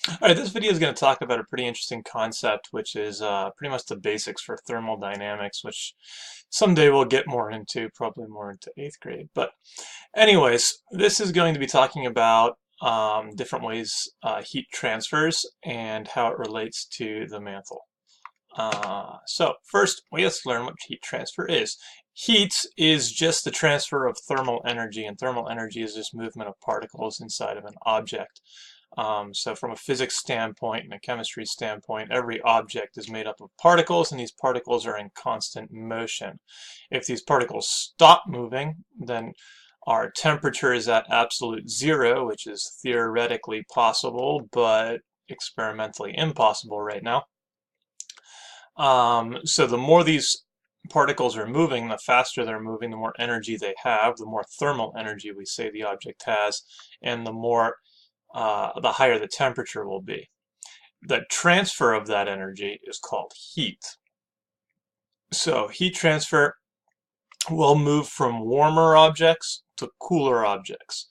All right, this video is going to talk about a pretty interesting concept, which is pretty much the basics for thermodynamics, which someday we'll get more into, probably more into 8th grade. But anyways, this is going to be talking about different ways heat transfers and how it relates to the mantle. So first, we have to learn what heat transfer is. Heat is just the transfer of thermal energy, and thermal energy is just movement of particles inside of an object. So from a physics standpoint and a chemistry standpoint, every object is made up of particles, and these particles are in constant motion. If these particles stop moving, then our temperature is at absolute zero, which is theoretically possible, but experimentally impossible right now. So the more these particles are moving, the faster they're moving, the more energy they have, the more thermal energy we say the object has, and the higher the temperature will be. The transfer of that energy is called heat. So heat transfer will move from warmer objects to cooler objects.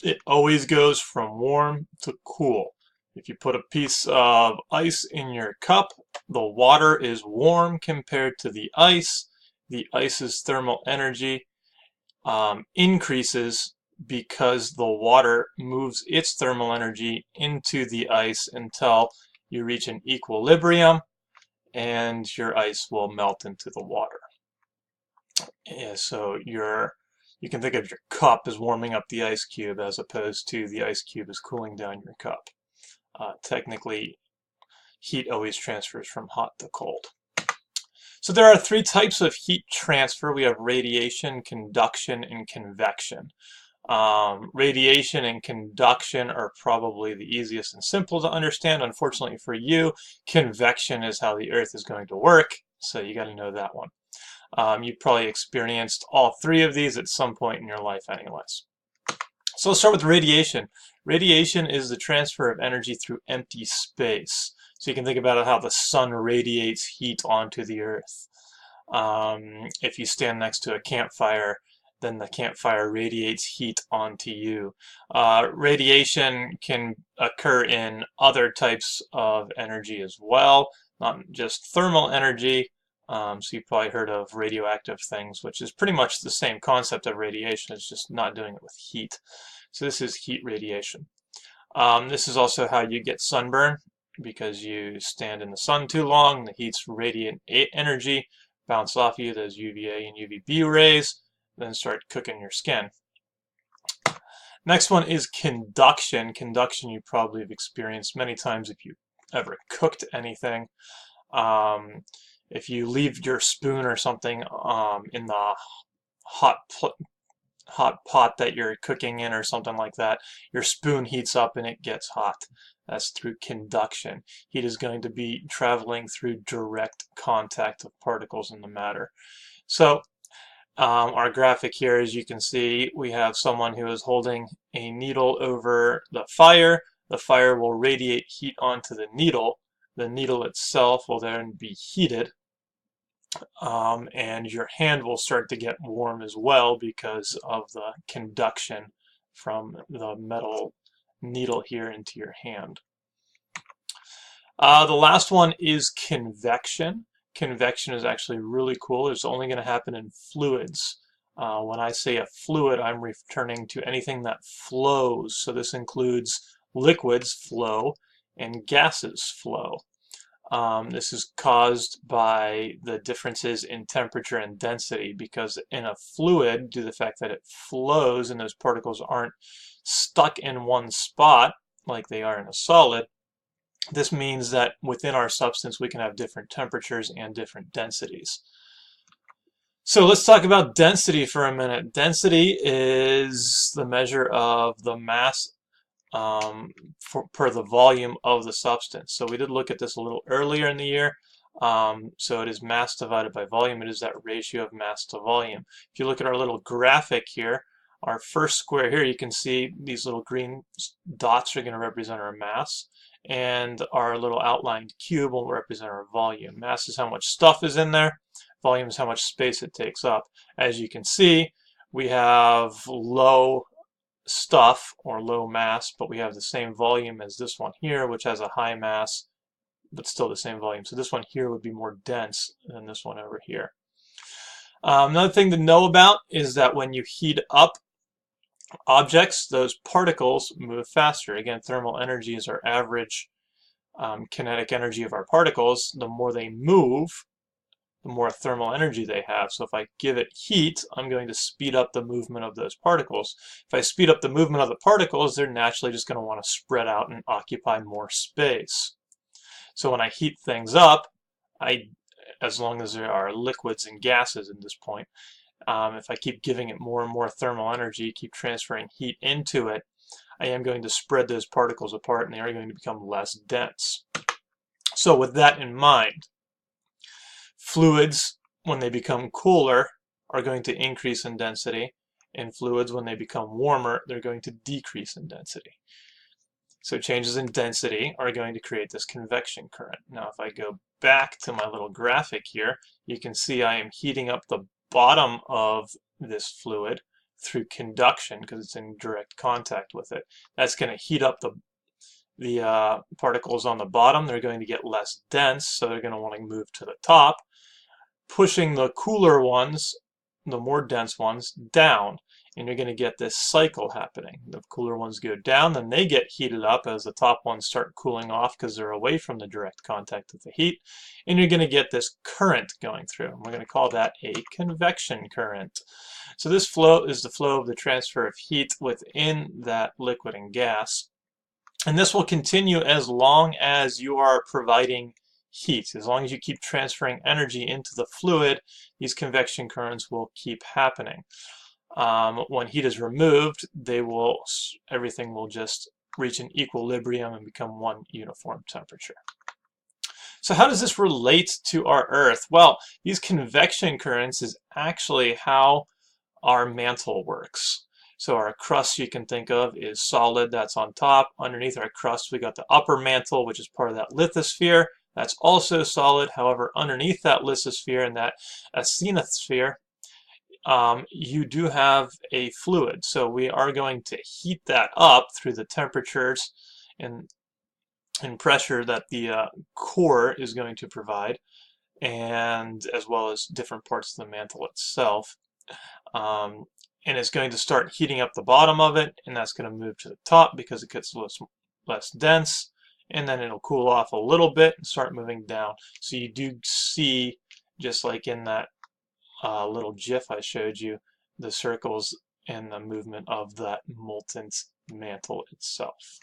It always goes from warm to cool. If you put a piece of ice in your cup, the water is warm compared to the ice. The ice's thermal energy increases because the water moves its thermal energy into the ice until you reach an equilibrium and your ice will melt into the water. And so you can think of your cup as warming up the ice cube as opposed to the ice cube as cooling down your cup. Technically, heat always transfers from hot to cold. So there are three types of heat transfer. We have radiation, conduction, and convection. Radiation and conduction are probably the easiest and simple to understand. Unfortunately for you, convection is how the Earth is going to work, so you got to know that one. You've probably experienced all three of these at some point in your life anyways. So let's start with radiation. Radiation is the transfer of energy through empty space. So you can think about how the sun radiates heat onto the Earth. If you stand next to a campfire, then the campfire radiates heat onto you. Radiation can occur in other types of energy as well, not just thermal energy. So you've probably heard of radioactive things, which is pretty much the same concept of radiation. It's just not doing it with heat. So this is heat radiation. This is also how you get sunburn, because you stand in the sun too long. The heat's radiant energy bounce off you, those UVA and UVB rays, then start cooking your skin. Next one is conduction. Conduction you probably have experienced many times if you ever cooked anything. If you leave your spoon or something in the hot pot that you're cooking in or something like that, your spoon heats up and it gets hot. That's through conduction. Heat is going to be traveling through direct contact of particles in the matter. So our graphic here, as you can see, we have someone who is holding a needle over the fire. The fire will radiate heat onto the needle. The needle itself will then be heated. And your hand will start to get warm as well because of the conduction from the metal needle here into your hand. The last one is convection. Convection is actually really cool. It's only going to happen in fluids. When I say a fluid, I'm returning to anything that flows. So this includes liquids flow and gases flow. This is caused by the differences in temperature and density, because in a fluid, due to the fact that it flows and those particles aren't stuck in one spot like they are in a solid, this means that within our substance we can have different temperatures and different densities. So let's talk about density for a minute. Density is the measure of the mass per the volume of the substance. So we did look at this a little earlier in the year. So it is mass divided by volume. It is that ratio of mass to volume. If you look at our little graphic here, our first square here, you can see these little green dots are going to represent our mass, and our little outlined cube will represent our volume. Mass is how much stuff is in there. Volume is how much space it takes up. As you can see, we have low stuff or low mass, but we have the same volume as this one here, which has a high mass, but still the same volume. So this one here would be more dense than this one over here. Another thing to know about is that when you heat up objects, those particles move faster. Again, thermal energy is our average kinetic energy of our particles. The more they move, the more thermal energy they have. So if I give it heat, I'm going to speed up the movement of those particles. If I speed up the movement of the particles, they're naturally just going to want to spread out and occupy more space. So when I heat things up, as long as there are liquids and gases at this point, if I keep giving it more and more thermal energy, keep transferring heat into it, I am going to spread those particles apart and they are going to become less dense. So with that in mind, fluids, when they become cooler, are going to increase in density, and fluids, when they become warmer, they're going to decrease in density. So changes in density are going to create this convection current. Now if I go back to my little graphic here, you can see I am heating up the bottom of this fluid through conduction because it's in direct contact with it. That's going to heat up the particles on the bottom. They're going to get less dense, so they're going to want to move to the top, pushing the cooler ones, the more dense ones, down. And you're going to get this cycle happening. The cooler ones go down, then they get heated up as the top ones start cooling off because they're away from the direct contact of the heat. And you're going to get this current going through. And we're going to call that a convection current. So this flow is the flow of the transfer of heat within that liquid and gas. And this will continue as long as you are providing heat. As long as you keep transferring energy into the fluid, these convection currents will keep happening. When heat is removed, everything will just reach an equilibrium and become one uniform temperature. So how does this relate to our Earth? Well, these convection currents is actually how our mantle works. So our crust, you can think of, is solid, that's on top. Underneath our crust, we got the upper mantle, which is part of that lithosphere. That's also solid. However, underneath that lithosphere and that asthenosphere, you do have a fluid. So we are going to heat that up through the temperatures and pressure that the core is going to provide, and as well as different parts of the mantle itself. And it's going to start heating up the bottom of it, and that's going to move to the top because it gets less dense, and then it'll cool off a little bit and start moving down. So you do see, just like in that little GIF I showed you, the circles and the movement of that molten mantle itself.